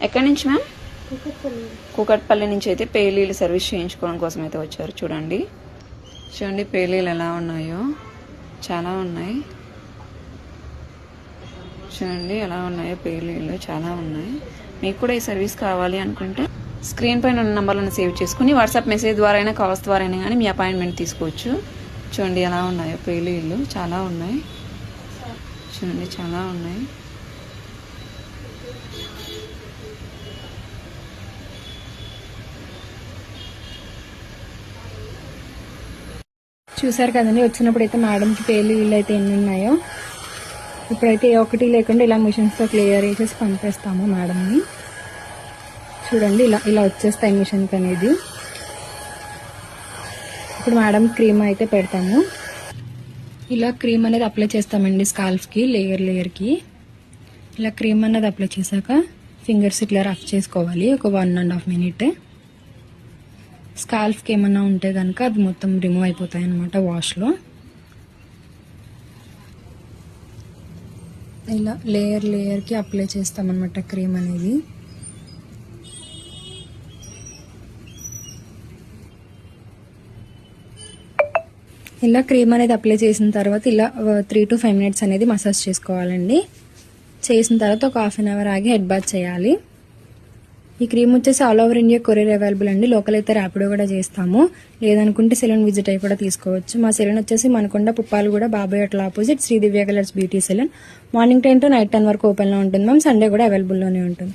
ఎక్కడి నుంచి మ్యామ్? కూకట్పల్లి నుంచి అయితే పేలీలు సర్వీస్ చేయించుకోవడం కోసం అయితే వచ్చారు. చూడండి పేలీలు ఎలా ఉన్నాయో, చాలా ఉన్నాయి. చూడండి ఎలా ఉన్నాయో పేలీలు చాలా ఉన్నాయి. మీకు కూడా ఈ సర్వీస్ కావాలి అనుకుంటే స్క్రీన్ పైన ఉన్న నంబర్లను సేవ్ చేసుకుని వాట్సాప్ మెసేజ్ ద్వారా అయినా కాల్స్ ద్వారా అయినా కానీ మీ అపాయింట్మెంట్ తీసుకోవచ్చు. చూడండి ఎలా ఉన్నాయో పేలీలు చాలా ఉన్నాయి. చూడండి చాలా ఉన్నాయి. చూసారు కదండి, వచ్చినప్పుడు అయితే మేడంకి పేలీలు అయితే ఎన్ని ఉన్నాయో. ఇప్పుడైతే ఏ ఒక్కటి లేకుండా ఇలా మిషన్స్తో క్లియర్ చేసేసి పంపేస్తాము మేడంని. చూడండి ఇలా ఇలా వచ్చేస్తాయి మిషన్కి అనేది. ఇప్పుడు మేడం క్రీమ్ అయితే పెడతాము. ఇలా క్రీమ్ అనేది అప్లై చేస్తామండి స్కాల్ఫ్కి, లేయర్కి. ఇలా క్రీమ్ అనేది అప్లై చేశాక ఫింగర్స్ ఇట్లా రఫ్ చేసుకోవాలి ఒక 1.5 minute. స్కాల్ఫ్కి ఏమన్నా ఉంటే కనుక అది మొత్తం రిమూవ్ అయిపోతాయి అన్నమాట వాష్లో. ఇలా లేయర్కి అప్లై చేస్తామన్నమాట క్రీమ్ అనేది. ఇలా క్రీమ్ అనేది అప్లై చేసిన తర్వాత ఇలా 3 to 5 minutes అనేది మసాజ్ చేసుకోవాలండి. చేసిన తర్వాత ఒక 1/2 hour ఆగి హెడ్ బాత్ చేయాలి. ఈ క్రీమ్ వచ్చేసి all over India courier available అండి. లోకల్ అయితే ర్యాపిడో కూడా చేస్తాము, లేదనుకుంటే సెలూన్ విజిట్ అయి కూడా తీసుకోవచ్చు. మా సెలూన్ వచ్చేసి మనకొండ Puppalaguda Babai hotel opposite Shri Divya colours beauty salon. Morning 10 to night 10 వరకు ఓపెన్లో ఉంటుంది మ్యామ్. సండే కూడా అవైలబుల్లోనే ఉంటుంది.